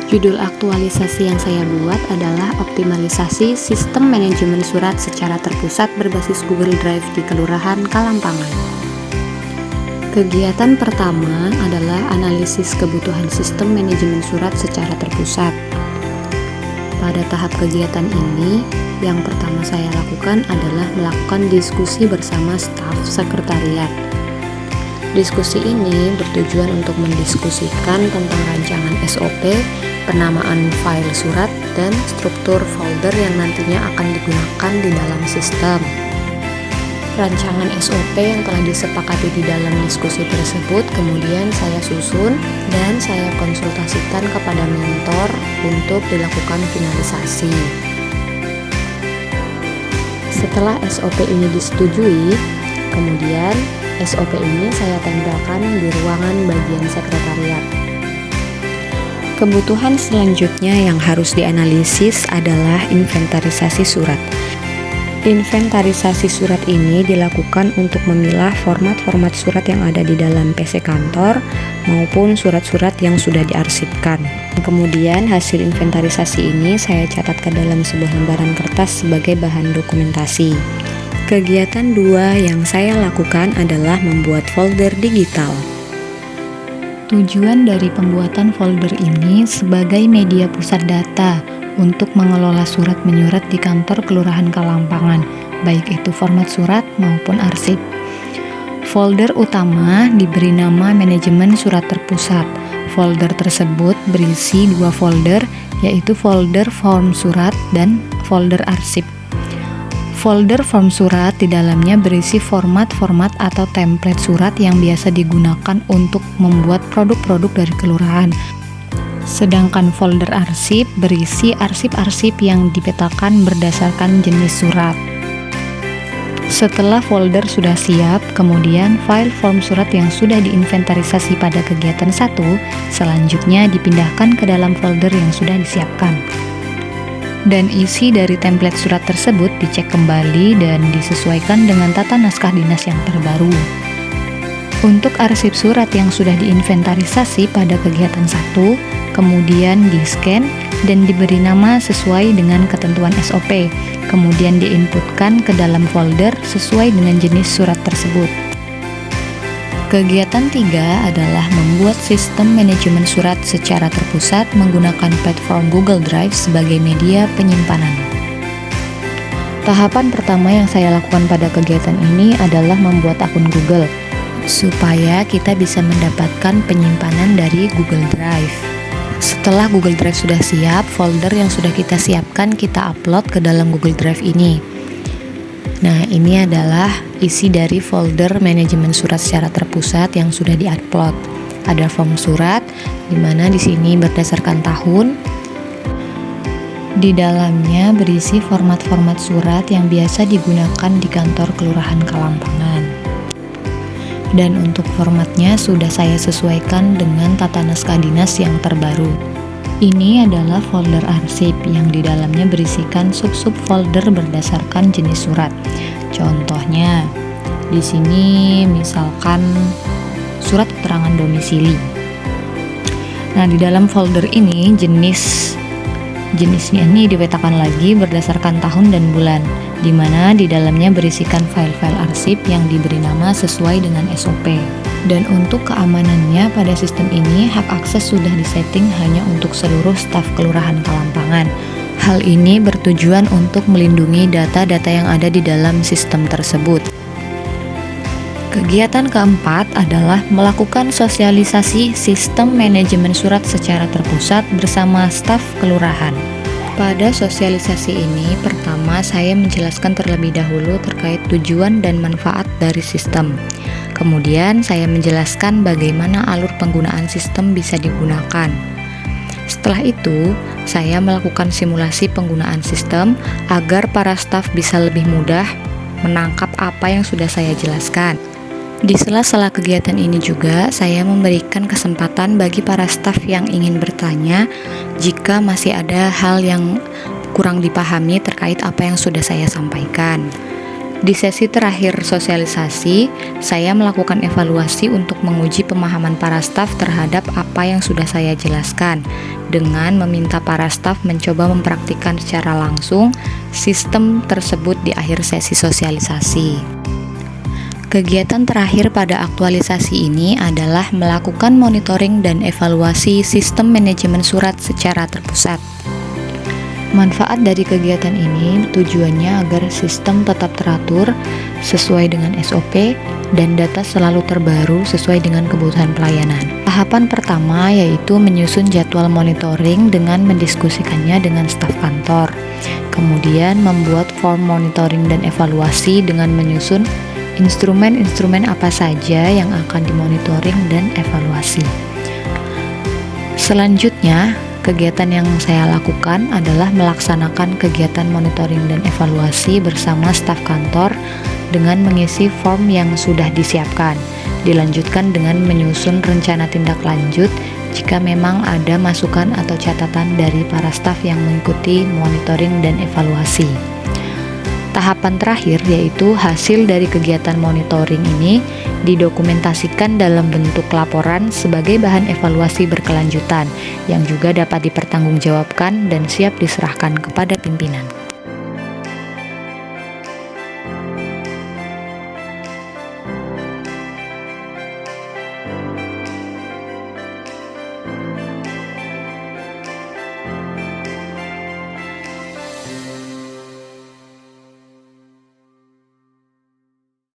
Judul aktualisasi yang saya buat adalah optimalisasi sistem manajemen surat secara terpusat berbasis Google Drive di Kelurahan Kalampangan. Kegiatan pertama adalah analisis kebutuhan sistem manajemen surat secara terpusat. Pada tahap kegiatan ini, yang pertama saya lakukan adalah melakukan diskusi bersama staf sekretariat. Diskusi ini bertujuan untuk mendiskusikan tentang rancangan SOP, penamaan file surat, dan struktur folder yang nantinya akan digunakan di dalam sistem. Rancangan SOP yang telah disepakati di dalam diskusi tersebut kemudian saya susun dan saya konsultasikan kepada mentor untuk dilakukan finalisasi. Setelah SOP ini disetujui, kemudian SOP ini saya tempelkan di ruangan bagian sekretariat. Kebutuhan selanjutnya yang harus dianalisis adalah inventarisasi surat. Inventarisasi surat ini dilakukan untuk memilah format-format surat yang ada di dalam PC kantor maupun surat-surat yang sudah diarsipkan. Kemudian hasil inventarisasi ini saya catat ke dalam sebuah lembaran kertas sebagai bahan dokumentasi. Kegiatan 2 yang saya lakukan adalah membuat folder digital. Tujuan dari pembuatan folder ini sebagai media pusat data untuk mengelola surat menyurat di kantor Kelurahan Kalampangan, baik itu format surat maupun arsip. Folder utama diberi nama manajemen surat terpusat. Folder tersebut berisi 2 folder, yaitu folder form surat dan folder arsip. Folder form surat di dalamnya berisi format-format atau template surat yang biasa digunakan untuk membuat produk-produk dari kelurahan. Sedangkan folder arsip berisi arsip-arsip yang dipetakan berdasarkan jenis surat. Setelah folder sudah siap, kemudian file form surat yang sudah diinventarisasi pada kegiatan 1 selanjutnya dipindahkan ke dalam folder yang sudah disiapkan. Dan isi dari template surat tersebut dicek kembali dan disesuaikan dengan tata naskah dinas yang terbaru. Untuk arsip surat yang sudah diinventarisasi pada kegiatan 1, kemudian di-scan dan diberi nama sesuai dengan ketentuan SOP, kemudian diinputkan ke dalam folder sesuai dengan jenis surat tersebut. Kegiatan 3 adalah membuat sistem manajemen surat secara terpusat menggunakan platform Google Drive sebagai media penyimpanan. Tahapan pertama yang saya lakukan pada kegiatan ini adalah membuat akun Google, supaya kita bisa mendapatkan penyimpanan dari Google Drive. Setelah Google Drive sudah siap, folder yang sudah kita siapkan kita upload ke dalam Google Drive ini. Nah, ini adalah isi dari folder manajemen surat secara terpusat yang sudah di-upload. Ada form surat, di mana di sini berdasarkan tahun. Di dalamnya berisi format-format surat yang biasa digunakan di kantor Kelurahan Kalampangan. Dan untuk formatnya sudah saya sesuaikan dengan tata naskah dinas yang terbaru. Ini adalah folder arsip yang di dalamnya berisikan sub-sub folder berdasarkan jenis surat. Contohnya, di sini misalkan surat keterangan domisili. Nah, di dalam folder ini jenisnya ini dipetakan lagi berdasarkan tahun dan bulan, di mana di dalamnya berisikan file-file arsip yang diberi nama sesuai dengan SOP. Dan untuk keamanannya pada sistem ini, hak akses sudah disetting hanya untuk seluruh staf Kelurahan Kalampangan. Hal ini bertujuan untuk melindungi data-data yang ada di dalam sistem tersebut. Kegiatan keempat adalah melakukan sosialisasi sistem manajemen surat secara terpusat bersama staf kelurahan. Pada sosialisasi ini, pertama saya menjelaskan terlebih dahulu terkait tujuan dan manfaat dari sistem. Kemudian saya menjelaskan bagaimana alur penggunaan sistem bisa digunakan. Setelah itu, saya melakukan simulasi penggunaan sistem agar para staf bisa lebih mudah menangkap apa yang sudah saya jelaskan. Di sela-sela kegiatan ini juga, saya memberikan kesempatan bagi para staf yang ingin bertanya jika masih ada hal yang kurang dipahami terkait apa yang sudah saya sampaikan. Di sesi terakhir sosialisasi, saya melakukan evaluasi untuk menguji pemahaman para staf terhadap apa yang sudah saya jelaskan, dengan meminta para staf mencoba mempraktikkan secara langsung sistem tersebut di akhir sesi sosialisasi. Kegiatan terakhir pada aktualisasi ini adalah melakukan monitoring dan evaluasi sistem manajemen surat secara terpusat. Manfaat dari kegiatan ini tujuannya agar sistem tetap teratur sesuai dengan SOP dan data selalu terbaru sesuai dengan kebutuhan pelayanan. Tahapan pertama yaitu menyusun jadwal monitoring dengan mendiskusikannya dengan staf kantor. Kemudian membuat form monitoring dan evaluasi dengan menyusun instrumen-instrumen apa saja yang akan dimonitoring dan evaluasi. Selanjutnya, kegiatan yang saya lakukan adalah melaksanakan kegiatan monitoring dan evaluasi bersama staf kantor dengan mengisi form yang sudah disiapkan. Dilanjutkan dengan menyusun rencana tindak lanjut jika memang ada masukan atau catatan dari para staf yang mengikuti monitoring dan evaluasi. Tahapan terakhir yaitu hasil dari kegiatan monitoring ini didokumentasikan dalam bentuk laporan sebagai bahan evaluasi berkelanjutan yang juga dapat dipertanggungjawabkan dan siap diserahkan kepada pimpinan.